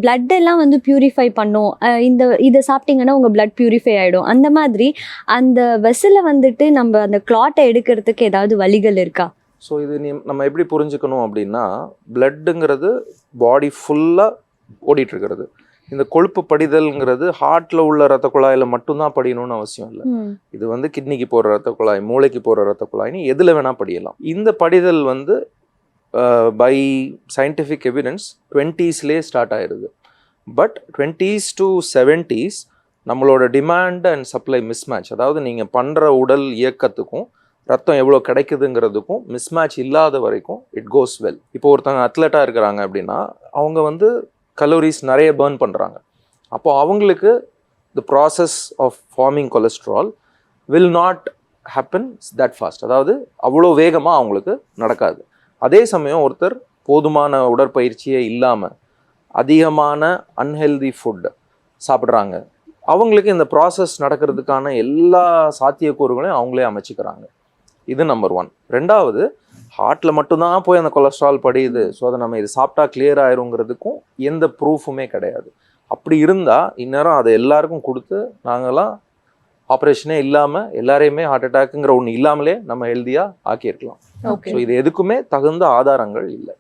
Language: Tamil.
பிளட் எல்லாம் வந்து பியூரிஃபை பண்ணும். இதை சாப்பிட்டீங்கன்னா உங்கள் பிளட் பியூரிஃபை ஆகிடும். அந்த மாதிரி அந்த வெசலை வந்துட்டு நம்ம அந்த கிளாட்டை எடுக்கிறதுக்கு ஏதாவது வழிகள் இருக்கா? ஸோ இது நம்ம எப்படி புரிஞ்சுக்கணும் அப்படின்னா, பிளட்டுங்கிறது பாடி ஃபுல்லாக ஓடிட்டுருக்கிறது. இந்த கொழுப்பு படிதல்ங்கிறது ஹார்ட்டில் உள்ள ரத்த குழாயில் மட்டும்தான் படியணும்னு அவசியம் இல்லை. இது வந்து கிட்னிக்கு போகிற ரத்த குழாய், மூளைக்கு போகிற ரத்த குழாய்னு எதில் வேணால் படியலாம். இந்த படிதல் வந்து பை சயின்டிஃபிக் எவிடன்ஸ் 20ஸ்லேயே ஸ்டார்ட் ஆயிடுது. பட் 20s to 70s நம்மளோட டிமாண்ட் அண்ட் சப்ளை மிஸ்மேட்ச், அதாவது நீங்கள் பண்ணுற உடல் இயக்கத்துக்கும் ரத்தம் எவ்வளோ கிடைக்குதுங்கிறதுக்கும் மிஸ்மேட்ச் இல்லாத வரைக்கும் இட் கோஸ் வெல். இப்போ ஒருத்தவங்க அத்லெட்டாக இருக்கிறாங்க அப்படின்னா அவங்க வந்து கலோரிஸ் நிறைய பர்ன் பண்ணுறாங்க. அப்போ அவங்களுக்கு the process of forming cholesterol will not happen that fast, அதாவது அவ்வளோ வேகமாக அவங்களுக்கு நடக்காது. அதே சமயம் ஒருத்தர் போதுமான உடற்பயிற்சியே இல்லாமல் அதிகமான அன்ஹெல்தி ஃபுட் சாப்பிட்றாங்க, அவங்களுக்கு இந்த ப்ராசஸ் நடக்கிறதுக்கான எல்லா சாத்தியக்கூறுகளையும் அவங்களே அமைச்சிக்கிறாங்க. இது நம்பர் 1. ரெண்டாவது, ஹார்ட்டில் மட்டும்தான் போய் அந்த கொலஸ்ட்ரால் படியுது, ஸோ அதை நம்ம இது சாப்பிட்டா கிளியர் ஆயிருங்கிறதுக்கும் எந்த ப்ரூஃபுமே கிடையாது. அப்படி இருந்தால் இந்நேரம் அதை எல்லாருக்கும் கொடுத்து நாங்கள்லாம் ஆப்ரேஷனே இல்லாமல் எல்லாரையுமே ஹார்ட் அட்டாக்குங்கிற ஒன்று இல்லாமலே நம்ம ஹெல்த்தியாக ஆக்கியிருக்கலாம். ஸோ இது எதுக்குமே தகுந்த ஆதாரங்கள் இல்லை.